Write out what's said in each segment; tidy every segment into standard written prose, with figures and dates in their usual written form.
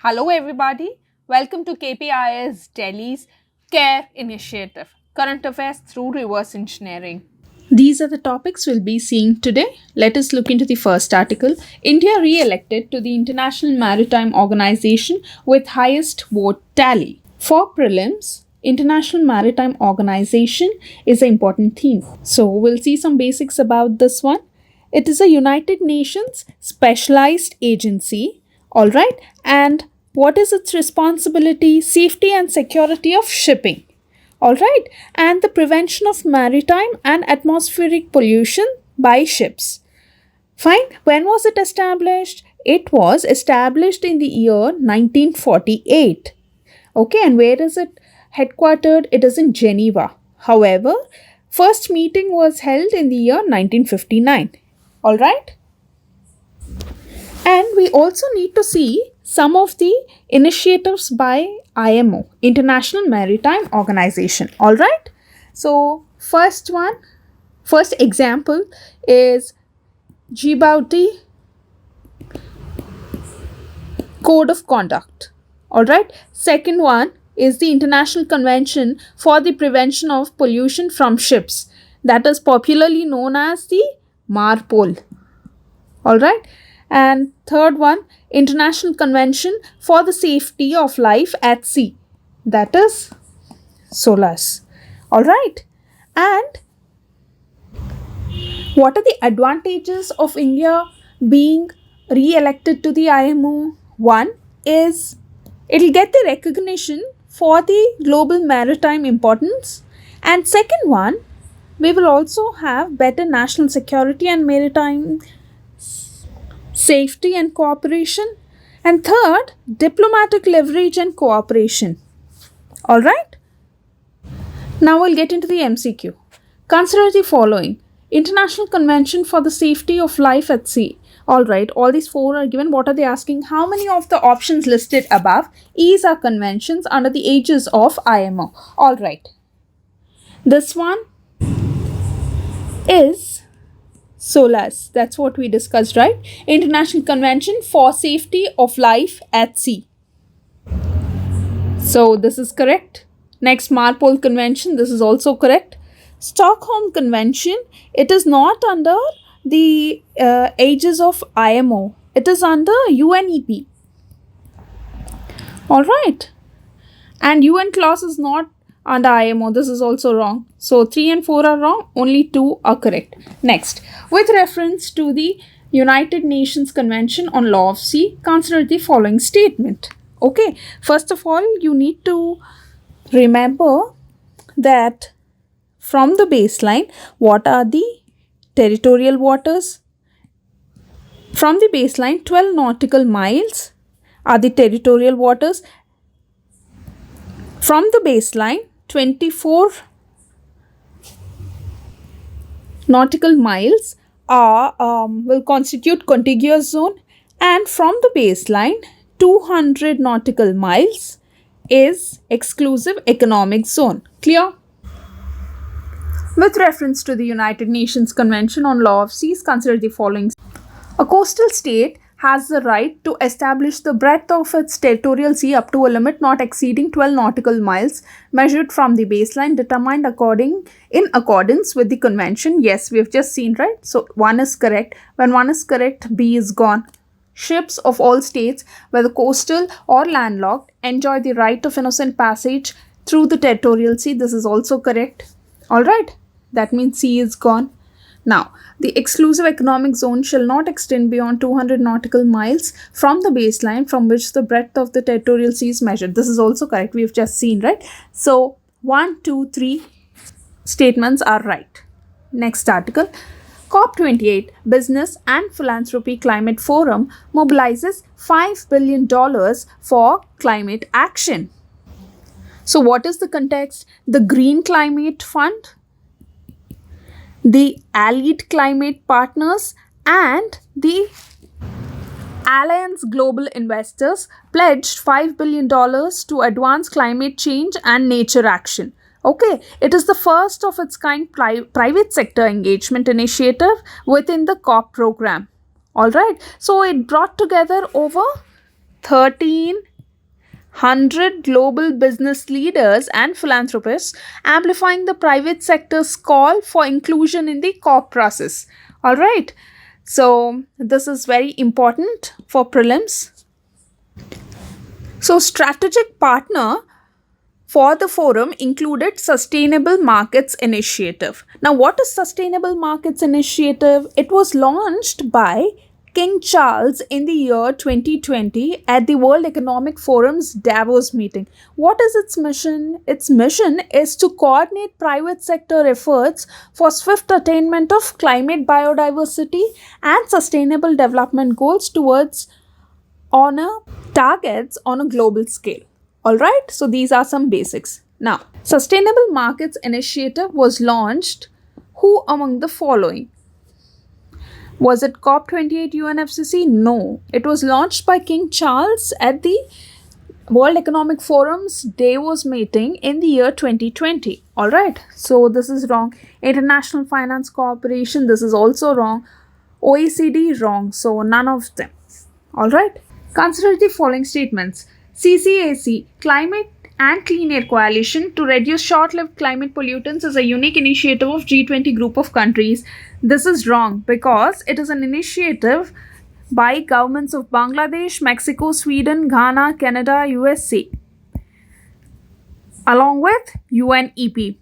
Hello everybody, welcome to KPIS Delhi's C.A.R.E initiative, Current Affairs through Reverse Engineering. These are the topics we'll be seeing today. Let us look into the first article. India re-elected to the International Maritime Organization with highest vote tally. For prelims, International Maritime Organization is an important theme. So we'll see some basics about this one. It is a United Nations specialized agency, all right, and what is its responsibility? Safety and security of shipping, all right, and the prevention of maritime and atmospheric pollution by ships. Fine. When was it established? It was established in the year 1948. Okay, and where is it headquartered? It is in Geneva. However, first meeting was held in the year 1959. All right. And we also need to see some of the initiatives by IMO, International Maritime Organization. All right. So first example is Djibouti Code of Conduct. All right. Second one is the International Convention for the Prevention of Pollution from Ships, that is popularly known as the MARPOL. All right. And third one, International Convention for the Safety of Life at Sea, that is SOLAS. All right. And what are the advantages of India being re-elected to the IMO? One is it will get the recognition for the global maritime importance. And second one, we will also have better national security and maritime safety and cooperation. And third, diplomatic leverage and cooperation. All right. Now we'll get into the MCQ. Consider the following. International Convention for the Safety of Life at Sea. All right. All these four are given. What are they asking? How many of the options listed above is are conventions under the aegis of IMO? All right. This one is SOLAS. That's what we discussed, right? International Convention for Safety of Life at Sea. So this is correct. Next, MARPOL Convention. This is also correct. Stockholm Convention. It is not under the aegis of IMO. It is under UNEP. All right. And UN clause is not under IMO. This is also wrong. So 3 and 4 are wrong. Only 2 are correct. Next, with reference to the United Nations Convention on Law of Sea, consider the following statement. Okay. First of all, you need to remember that from the baseline, what are the territorial waters? From the baseline, 12 nautical miles are the territorial waters. From the baseline, 24 nautical miles will constitute contiguous zone, and from the baseline, 200 nautical miles is exclusive economic zone. Clear? With reference to the United Nations Convention on Law of Seas, consider the following. A coastal state has the right to establish the breadth of its territorial sea up to a limit not exceeding 12 nautical miles measured from the baseline determined in accordance with the convention. Yes, we have just seen, right? So 1 is correct. When 1 is correct, B is gone. Ships of all states, whether coastal or landlocked, enjoy the right of innocent passage through the territorial sea. This is also correct. All right. That means C is gone. Now, the exclusive economic zone shall not extend beyond 200 nautical miles from the baseline from which the breadth of the territorial sea is measured. This is also correct. We have just seen, right? So, 1, 2, 3 statements are right. Next article. COP28 Business and Philanthropy Climate Forum mobilizes $5 billion for climate action. So, what is the context? The Green Climate Fund, the Allied Climate Partners, and the Alliance Global Investors pledged $5 billion to advance climate change and nature action. Okay, it is the first of its kind private sector engagement initiative within the COP program. All right, so it brought together over 13 100 global business leaders and philanthropists, amplifying the private sector's call for inclusion in the COP process. All right. So, this is very important for prelims. So, strategic partner for the forum included Sustainable Markets Initiative. Now, what is Sustainable Markets Initiative? It was launched by King Charles in the year 2020 at the World Economic Forum's Davos meeting. What is its mission? Its mission is to coordinate private sector efforts for swift attainment of climate, biodiversity, and sustainable development goals towards honor targets on a global scale. All right, so these are some basics. Now, Sustainable Markets Initiative was launched. Who among the following? Was it COP28 UNFCCC? No. It was launched by King Charles at the World Economic Forum's Davos meeting in the year 2020. All right, so this is wrong. International Finance Corporation, this is also wrong. OECD, wrong. So none of them. All right. Consider the following statements. CCAC, Climate and Clean Air Coalition to reduce short-lived climate pollutants is a unique initiative of G20 group of countries. This is wrong because it is an initiative by governments of Bangladesh, Mexico, Sweden, Ghana, Canada, USA, along with UNEP.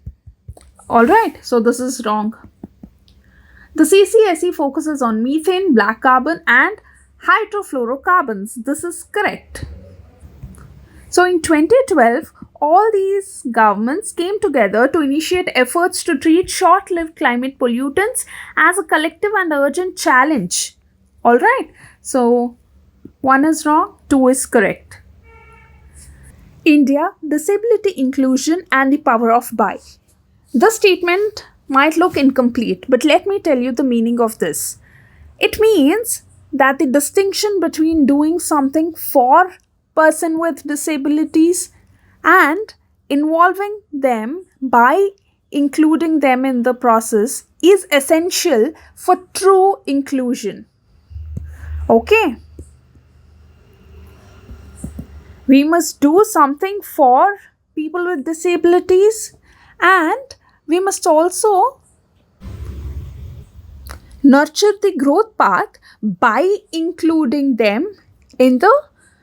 Alright, so this is wrong. The CCSE focuses on methane, black carbon and hydrofluorocarbons. This is correct. So in 2012, all these governments came together to initiate efforts to treat short-lived climate pollutants as a collective and urgent challenge. All right. So 1 is wrong, 2 is correct. India, disability inclusion and the power of buy. The statement might look incomplete, but let me tell you the meaning of this. It means that the distinction between doing something for person with disabilities and involving them by including them in the process is essential for true inclusion. Okay. We must do something for people with disabilities and we must also nurture the growth path by including them in the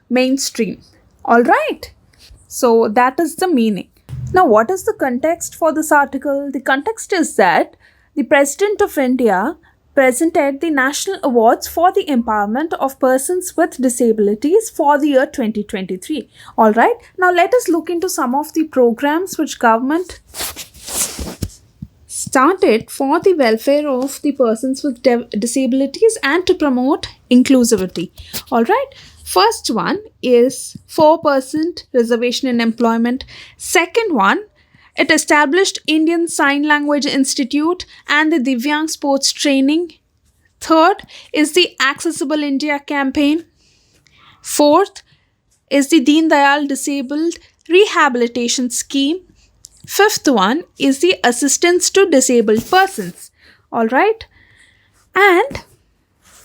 mainstream. All right. So that is the meaning. Now, what is the context for this article? The context is that the President of India presented the National Awards for the Empowerment of Persons with Disabilities for the year 2023. All right. Now, let us look into some of the programs which government started for the welfare of the persons with disabilities and to promote inclusivity. All right. First one is 4% reservation in employment. Second one, it established Indian Sign Language Institute and the Divyang Sports Training. Third is the Accessible India campaign. Fourth is the Deen Dayal Disabled Rehabilitation Scheme. Fifth one is the Assistance to Disabled Persons. All right. And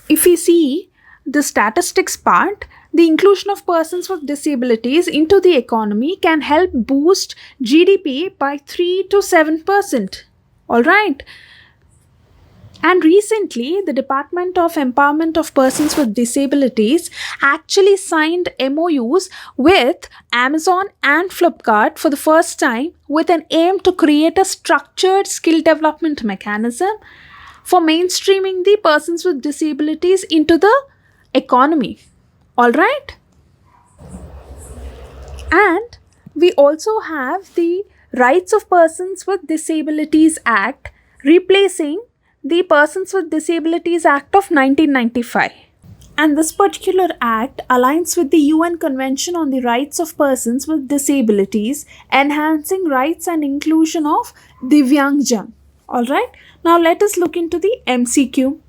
if we see the statistics part, the inclusion of persons with disabilities into the economy can help boost GDP by 3 to 7%. All right. And recently, the Department of Empowerment of Persons with Disabilities actually signed MOUs with Amazon and Flipkart for the first time with an aim to create a structured skill development mechanism for mainstreaming the persons with disabilities into the economy. All right. And we also have the Rights of Persons with Disabilities Act replacing the Persons with Disabilities Act of 1995. And this particular act aligns with the UN Convention on the Rights of Persons with Disabilities, enhancing rights and inclusion of Divyangjan. All right. Now let us look into the MCQ.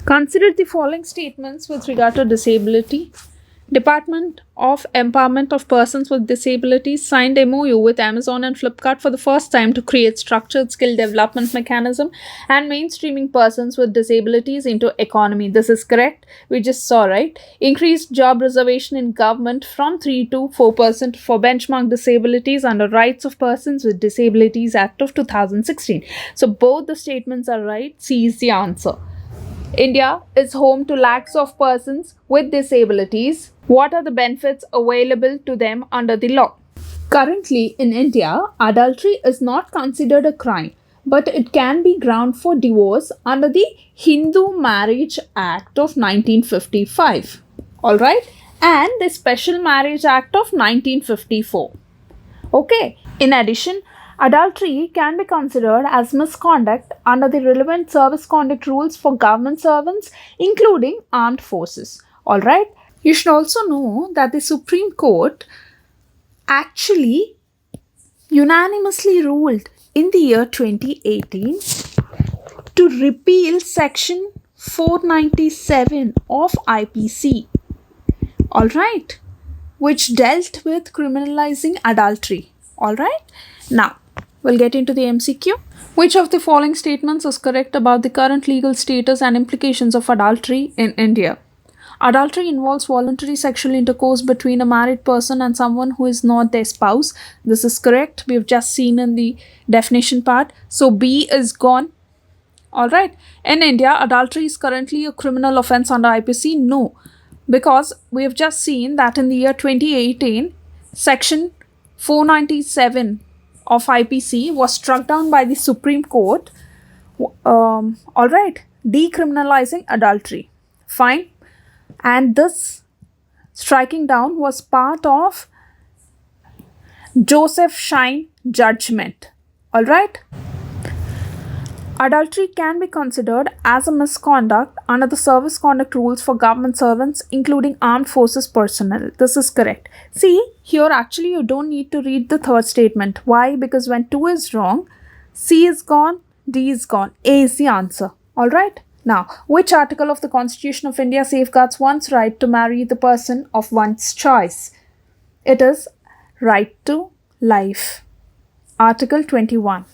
Consider the following statements with regard to disability. Department of Empowerment of Persons with Disabilities signed MOU with Amazon and Flipkart for the first time to create structured skill development mechanism and mainstreaming persons with disabilities into economy. This is correct. We just saw, right? Increased job reservation in government from 3 to 4% for benchmark disabilities under Rights of Persons with Disabilities Act of 2016. So both the statements are right. C is the answer. India is home to lakhs of persons with disabilities. What are the benefits available to them under the law? Currently, in India, adultery is not considered a crime, but it can be ground for divorce under the Hindu Marriage Act of 1955. Alright? And the Special Marriage Act of 1954. Okay. In addition, adultery can be considered as misconduct under the relevant service conduct rules for government servants, including armed forces. Alright? You should also know that the Supreme Court actually unanimously ruled in the year 2018 to repeal Section 497 of IPC. Alright? Which dealt with criminalizing adultery. Alright? Now, we'll get into the MCQ. Which of the following statements is correct about the current legal status and implications of adultery in India? Adultery involves voluntary sexual intercourse between a married person and someone who is not their spouse. This is correct. We have just seen in the definition part. So B is gone. Alright. In India, adultery is currently a criminal offense under IPC. No. Because we have just seen that in the year 2018, Section 497 of IPC was struck down by the Supreme Court. Alright. Decriminalizing adultery. Fine. And this striking down was part of Joseph Shine judgment. Alright? Adultery can be considered as a misconduct under the service conduct rules for government servants, including armed forces personnel. This is correct. See, here actually you don't need to read the third statement. Why? Because when 2 is wrong, C is gone, D is gone. A is the answer. Alright? Now, which article of the Constitution of India safeguards one's right to marry the person of one's choice? It is right to life. Article 21.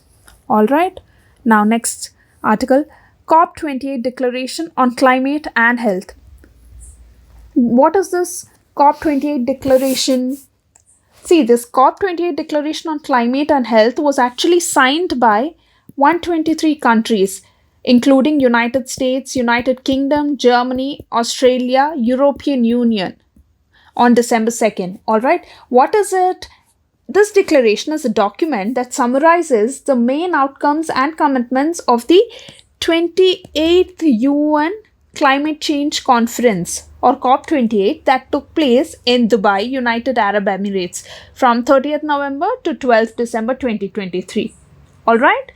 Alright? Now, next article, COP28 Declaration on Climate and Health. What is this COP28 Declaration? See, this COP28 Declaration on Climate and Health was actually signed by 123 countries, including United States, United Kingdom, Germany, Australia, European Union on December 2nd. Alright, what is it? This declaration is a document that summarizes the main outcomes and commitments of the 28th UN Climate Change Conference or COP28 that took place in Dubai, United Arab Emirates from 30th November to 12th December 2023. Alright?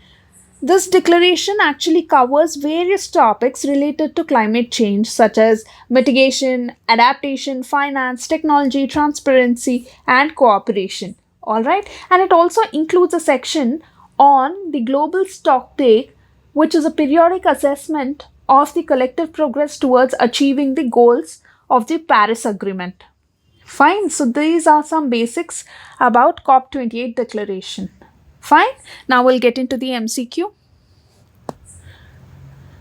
This declaration actually covers various topics related to climate change such as mitigation, adaptation, finance, technology, transparency, and cooperation. Alright, and it also includes a section on the global stocktake, which is a periodic assessment of the collective progress towards achieving the goals of the Paris Agreement. Fine, so these are some basics about COP28 declaration. Fine, now we'll get into the MCQ.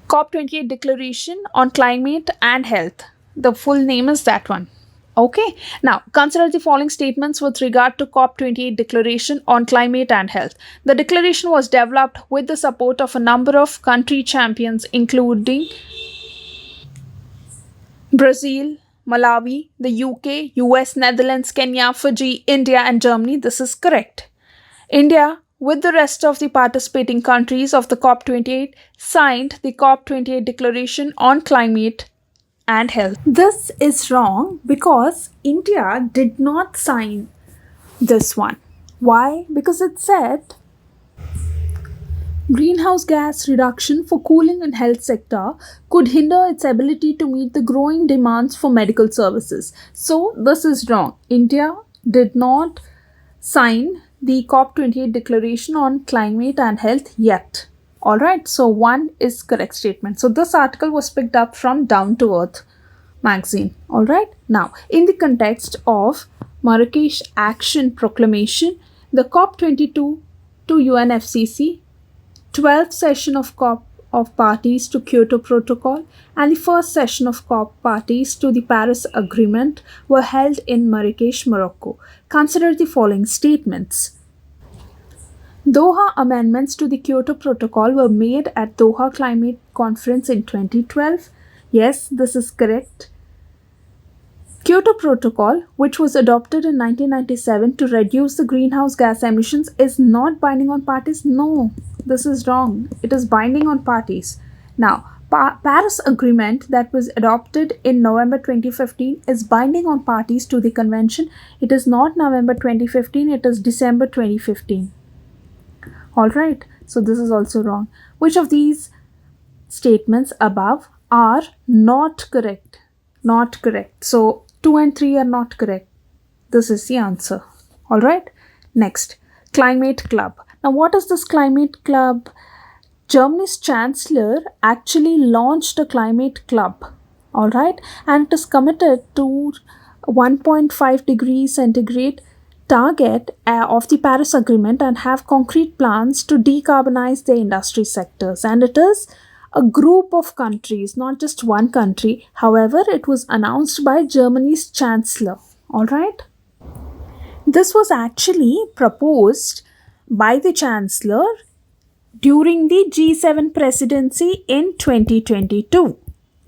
COP28 Declaration on Climate and Health. The full name is that one. Okay, now consider the following statements with regard to COP28 Declaration on Climate and Health. The declaration was developed with the support of a number of country champions, including Brazil, Malawi, the UK, US, Netherlands, Kenya, Fiji, India, and Germany. This is correct. India, with the rest of the participating countries of the COP28, signed the COP28 Declaration on Climate and Health. This is wrong because India did not sign this one. Why? Because it said greenhouse gas reduction for cooling and health sector could hinder its ability to meet the growing demands for medical services. So this is wrong. India did not sign the COP28 Declaration on Climate and Health yet. Alright, so 1 is correct statement. So this article was picked up from Down to Earth. magazine. All right. Now, in the context of Marrakesh Action Proclamation, the COP22 to UNFCCC, 12th session of COP of parties to Kyoto Protocol, and the first session of COP parties to the Paris Agreement were held in Marrakesh, Morocco. Consider the following statements. Doha amendments to the Kyoto Protocol were made at Doha Climate Conference in 2012. Yes, this is correct. Kyoto Protocol, which was adopted in 1997 to reduce the greenhouse gas emissions, is not binding on parties. No, this is wrong. It is binding on parties. Now, Paris Agreement that was adopted in November 2015 is binding on parties to the convention. It is not November 2015, it is December 2015. Alright, so this is also wrong. Which of these statements above are not correct? Not correct. So 2 and 3 are not correct. This is the answer. Alright, next, Climate Club. Now what is this Climate Club? Germany's Chancellor actually launched a Climate Club. Alright, and it is committed to 1.5 degrees centigrade target of the Paris Agreement and have concrete plans to decarbonize their industry sectors. And it is a group of countries, not just one country. However, it was announced by Germany's Chancellor. All right. This was actually proposed by the Chancellor during the G7 presidency in 2022.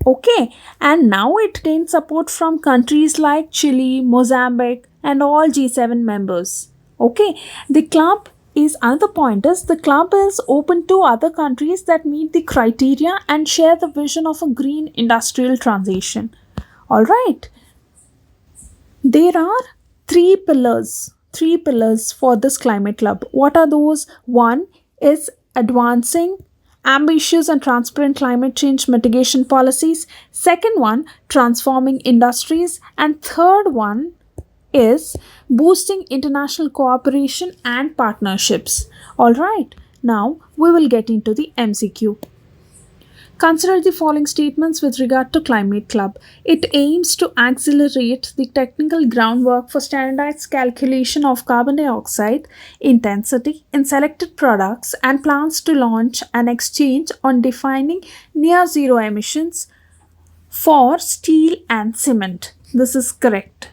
Okay, and now it gained support from countries like Chile, Mozambique, and all G7 members. Okay, the club is, another point is, the club is open to other countries that meet the criteria and share the vision of a green industrial transition. All right. There are three pillars for this climate club. What are those? One is advancing ambitious and transparent climate change mitigation policies. Second one, transforming industries. And third one is boosting international cooperation and partnerships. All right, now we will get into the MCQ. Consider the following statements with regard to Climate Club. It aims to accelerate the technical groundwork for standardized calculation of carbon dioxide intensity in selected products and plans to launch an exchange on defining near zero emissions for steel and cement. This is correct.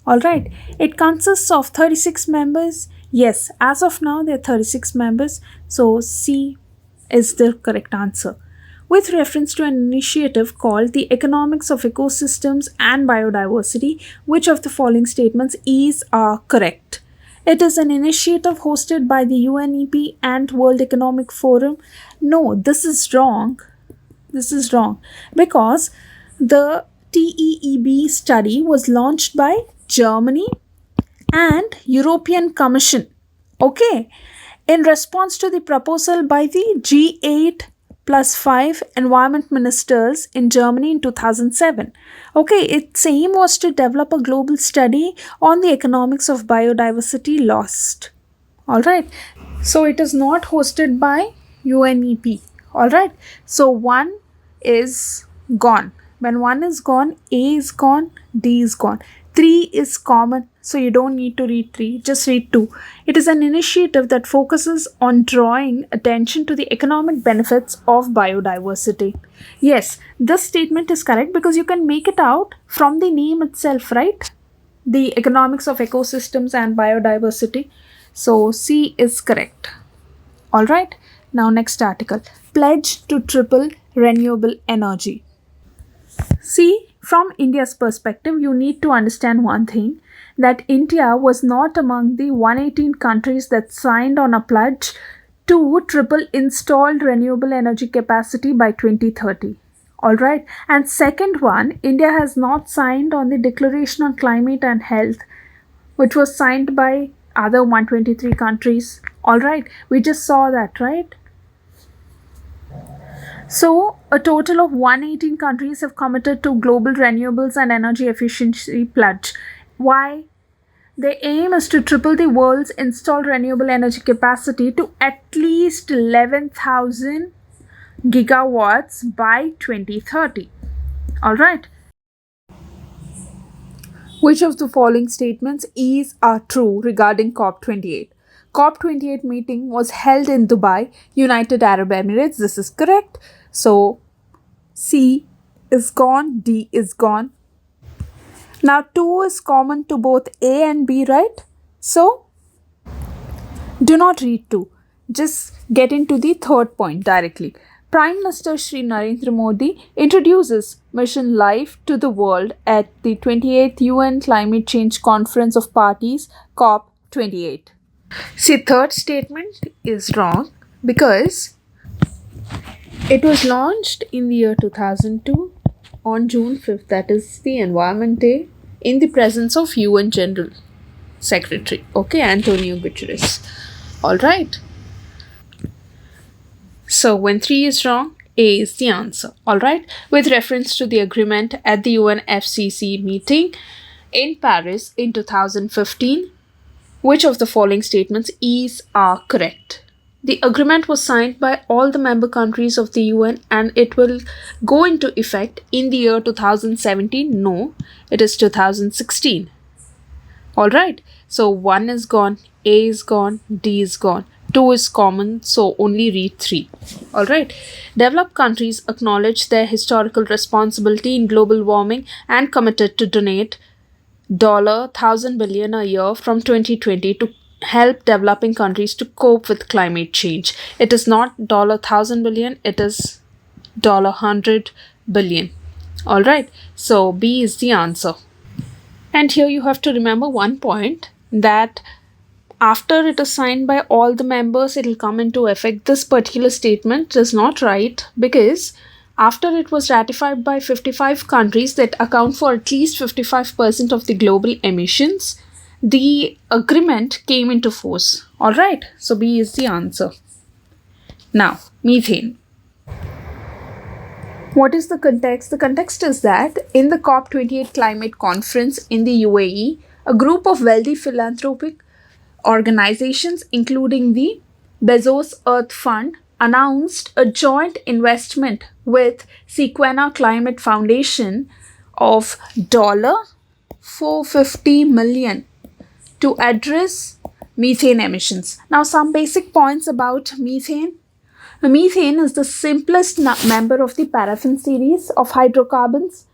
Alright, it consists of 36 members. Yes, as of now there are 36 members. So C is the correct answer. With reference to an initiative called the Economics of Ecosystems and Biodiversity, which of the following statements are correct? It is an initiative hosted by the UNEP and World Economic Forum. No, this is wrong. This is wrong because the TEEB study was launched by Germany and European Commission. Okay, in response to the proposal by the G8+5 environment ministers in Germany in 2007. Okay, its aim was to develop a global study on the economics of biodiversity lost. Alright, so it is not hosted by UNEP. Alright, so 1 is gone. When 1 is gone, A is gone, D is gone. 3 is common, so you don't need to read 3, just read 2. It is an initiative that focuses on drawing attention to the economic benefits of biodiversity. Yes, this statement is correct because you can make it out from the name itself, right? The economics of ecosystems and biodiversity. So C is correct. Alright, now next article. Pledge to triple renewable energy. See, from India's perspective, you need to understand one thing, that India was not among the 118 countries that signed on a pledge to triple installed renewable energy capacity by 2030. Alright, and second one, India has not signed on the Declaration on Climate and Health, which was signed by other 123 countries. Alright, we just saw that, right? So, a total of 118 countries have committed to global renewables and energy efficiency pledge. Why? Their aim is to triple the world's installed renewable energy capacity to at least 11,000 gigawatts by 2030. Alright. Which of the following statements are true regarding COP28? COP28 meeting was held in Dubai, United Arab Emirates. This is correct. So C is gone, D is gone. Now 2 is common to both A and B, right? So do not read 2. Just get into the third point directly. Prime Minister Shri Narendra Modi introduces Mission Life to the world at the 28th UN Climate Change Conference of Parties, COP28. See, third statement is wrong because it was launched in the year 2002 on June 5th, that is the Environment Day, in the presence of UN General Secretary, Antonio Guterres. Alright. So when 3 is wrong, A is the answer. Alright. With reference to the agreement at the UNFCCC meeting in Paris in 2015, which of the following statements are correct? The agreement was signed by all the member countries of the UN and it will go into effect in the year 2017. No, it is 2016. Alright, so 1 is gone, A is gone, D is gone. 2 is common, so only read 3. Alright, developed countries acknowledge their historical responsibility in global warming and committed to donate $1,000 billion a year from 2020 to help developing countries to cope with climate change. It is not $1,000 billion, it is $100 billion. Alright, so B is the answer. And here you have to remember one point, that after it is signed by all the members, it will come into effect. This particular statement is not right because after it was ratified by 55 countries that account for at least 55% of the global emissions, the agreement came into force. Alright, so B is the answer. Now, methane. What is the context? The context is that in the COP28 climate conference in the UAE, a group of wealthy philanthropic organizations, including the Bezos Earth Fund, announced a joint investment with C.A.R.E Climate Foundation of $450 million to address methane emissions. Now, some basic points about methane. Methane is the simplest member of the paraffin series of hydrocarbons,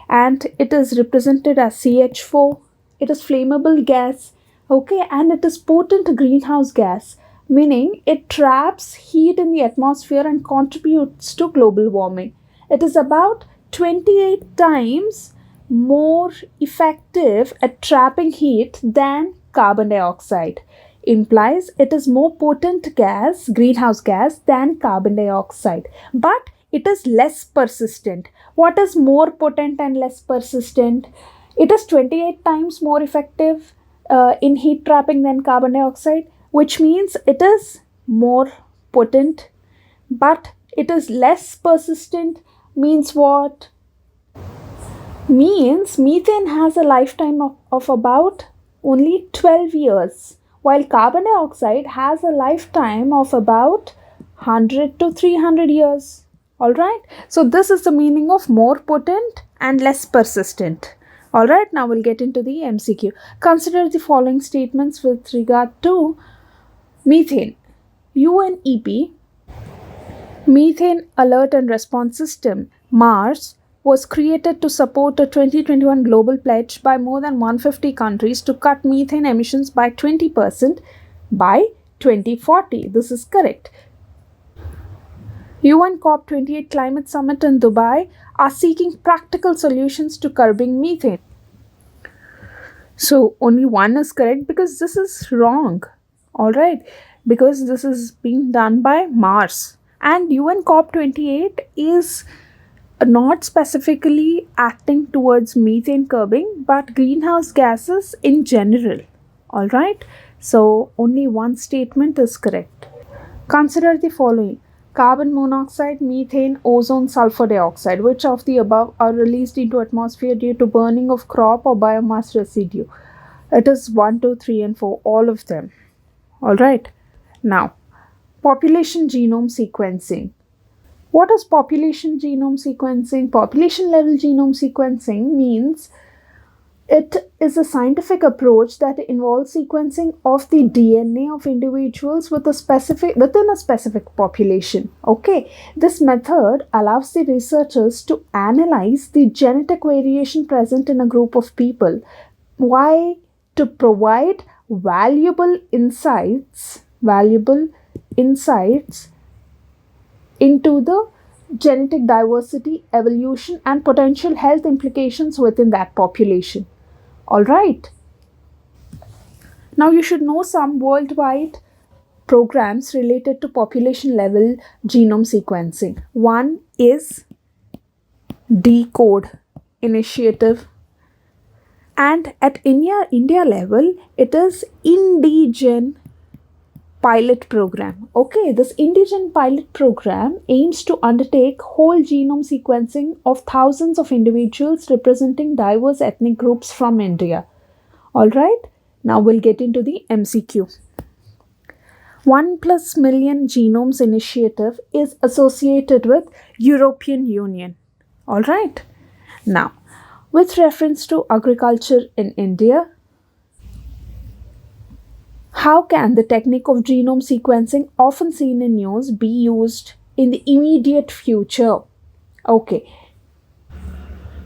and it is represented as CH4. It is flammable gas, and it is potent greenhouse gas, meaning it traps heat in the atmosphere and contributes to global warming. It is about 28 times more effective at trapping heat than carbon dioxide. Implies it is more potent greenhouse gas than carbon dioxide, but it is less persistent. What is more potent and less persistent? It is 28 times more effective in heat trapping than carbon dioxide, which means it is more potent, but it is less persistent. Means what? Means methane has a lifetime of about only 12 years. While carbon dioxide has a lifetime of about 100 to 300 years. Alright, so this is the meaning of more potent and less persistent. Alright, now we'll get into the MCQ. Consider the following statements with regard to methane. UNEP, Methane Alert and Response System, MARS, was created to support a 2021 global pledge by more than 150 countries to cut methane emissions by 20% by 2040. This is correct. UN COP28 Climate Summit in Dubai are seeking practical solutions to curbing methane. So only 1 is correct because this is wrong. Alright, because this is being done by Mars. And UN COP28 is not specifically acting towards methane curbing, but greenhouse gases in general. Alright, so only 1 statement is correct. Consider the following: carbon monoxide, methane, ozone, sulfur dioxide. Which of the above are released into atmosphere due to burning of crop or biomass residue? It is 1, 2, 3 and 4, all of them. Alright, now population genome sequencing. What is population genome sequencing? Population level genome sequencing means It is a scientific approach that involves sequencing of the DNA of individuals within a specific population. Okay, this method allows the researchers to analyze the genetic variation present in a group of people. Why? To provide valuable insights into the genetic diversity, evolution, and potential health implications within that population. All right. Now you should know some worldwide programs related to population level genome sequencing. One is Decode initiative, and at India level it is Indigen pilot program. Okay, this Indigen pilot program aims to undertake whole genome sequencing of thousands of individuals representing diverse ethnic groups from India. All right, now we'll get into the MCQ. 1+million genomes initiative is associated with European Union. All right, now with reference to agriculture in India, how can the technique of genome sequencing, often seen in news, be used in the immediate future? Okay.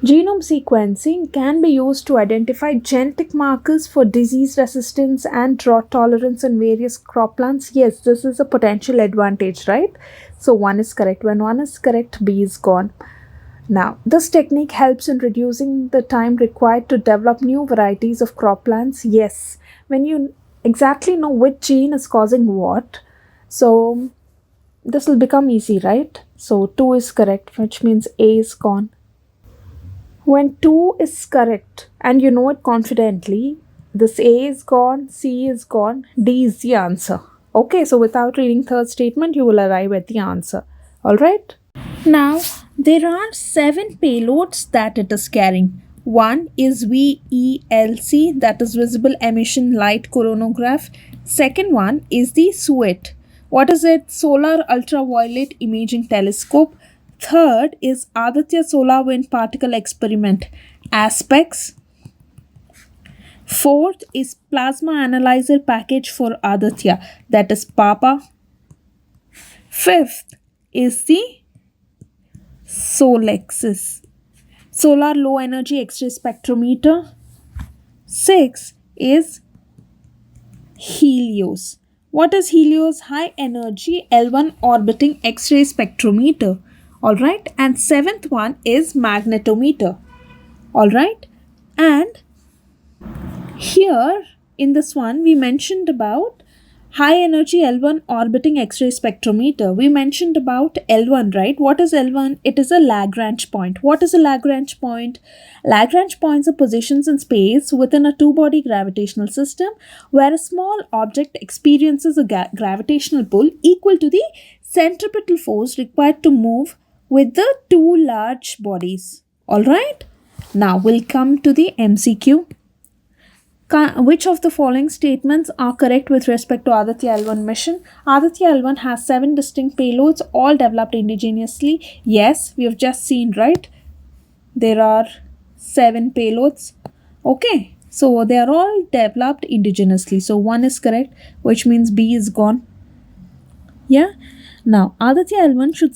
Genome sequencing can be used to identify genetic markers for disease resistance and drought tolerance in various crop plants. Yes, this is a potential advantage, right? So 1 is correct. When 1 is correct, B is gone. Now, this technique helps in reducing the time required to develop new varieties of crop plants. Yes, when you exactly know which gene is causing what, so this will become easy, right? So 2 is correct, which means A is gone. When 2 is correct and you know it confidently, this A is gone, C is gone, D is the answer. Okay, so without reading third statement, you will arrive at the answer. All right. Now, there are 7 payloads that it is carrying. One is VELC, that is Visible Emission Light Coronagraph. Second one is the SUET. What is it? Solar Ultraviolet Imaging Telescope. Third is Aditya Solar Wind Particle Experiment. Aspects. Fourth is Plasma Analyzer Package for Aditya, that is PAPA. Fifth is the Solexis, Solar Low Energy X-ray Spectrometer. 6 is Helios. What is Helios? High Energy L1 Orbiting X-ray Spectrometer. Alright, and 7th one is Magnetometer. Alright, and here in this one we mentioned about High Energy L1 Orbiting X-ray Spectrometer. We mentioned about L1, right? What is L1? It is a Lagrange point. What is a Lagrange point? Lagrange points are positions in space within a two-body gravitational system where a small object experiences a gravitational pull equal to the centripetal force required to move with the two large bodies. Alright? Now we'll come to the MCQ. Which of the following statements are correct with respect to Aditya L1 mission? Aditya L1 has 7 distinct payloads, all developed indigenously. Yes, we have just seen, right? There are 7 payloads. Okay, so they are all developed indigenously. So 1 is correct, which means B is gone. Yeah. Now, Aditya L1 should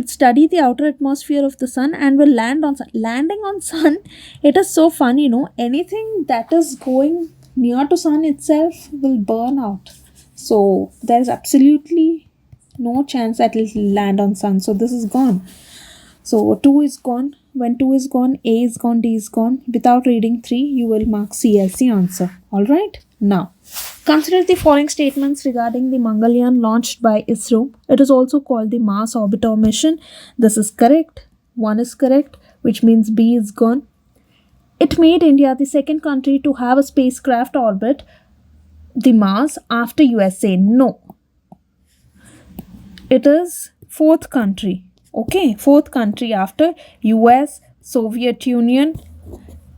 study the outer atmosphere of the sun and will land on sun. Landing on sun, it is so fun, anything that is going near to sun itself will burn out. So there is absolutely no chance that it will land on sun. So this is gone. So 2 is gone. When 2 is gone, A is gone, D is gone. Without reading 3, you will mark C as the answer. Alright. Now, consider the following statements regarding the Mangalyaan launched by ISRO. It is also called the Mars Orbiter mission. This is correct. 1 is correct, which means B is gone. It made India the second country to have a spacecraft orbit the Mars after USA. No. It is 4th country. Okay, 4th country after US, Soviet Union,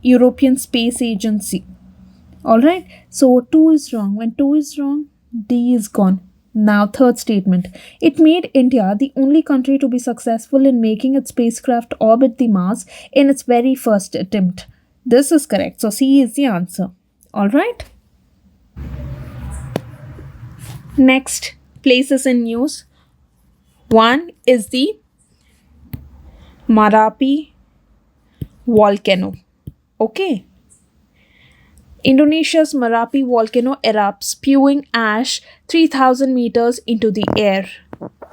European Space Agency. Alright, so 2 is wrong. When 2 is wrong, D is gone. Now, third statement. It made India the only country to be successful in making its spacecraft orbit the Mars in its very first attempt. This is correct. So C is the answer. All right. Next places in news. One is the Merapi volcano. Okay. Indonesia's Merapi volcano erupts, spewing ash 3,000 meters into the air.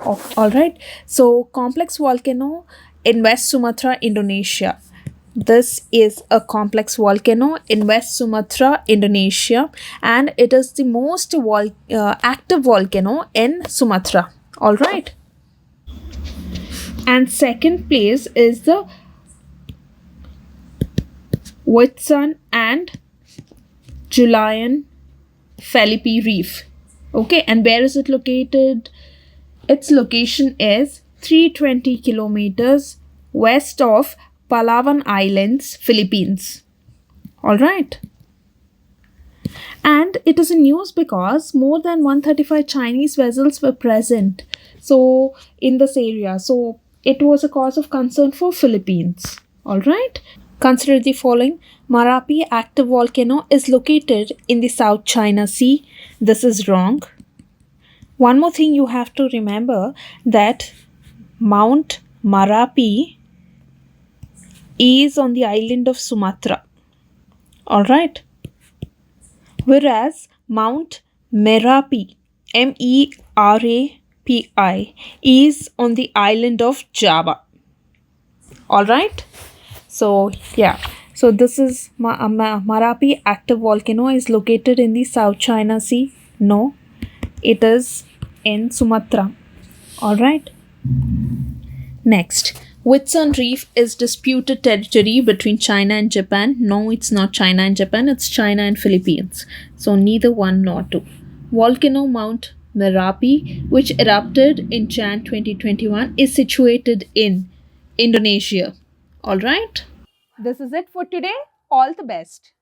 Oh, all right. So, complex volcano in West Sumatra, Indonesia. This is a complex volcano in West Sumatra, Indonesia, and it is the most active volcano in Sumatra. All right. And second place is the Whitsun and Julian Philippi Reef. Okay, and where is it located? Its location is 320 kilometers west of Palawan Islands, Philippines. All right. And it is in news because more than 135 Chinese vessels were present in this area. So it was a cause of concern for Philippines. All right. Consider the following. Merapi active volcano is located in the South China Sea. This is wrong. One more thing you have to remember, that Mount Merapi is on the island of Sumatra. All right. Whereas Mount Merapi, Merapi, is on the island of Java. All right. So yeah. So this is Merapi active volcano is located in the South China Sea. No, it is in Sumatra. All right. Next, Whitsun Reef is disputed territory between China and Japan. No, it's not China and Japan. It's China and Philippines. So neither one nor two. Volcano Mount Merapi, which erupted in Jan 2021, is situated in Indonesia. All right. This is it for today. All the best.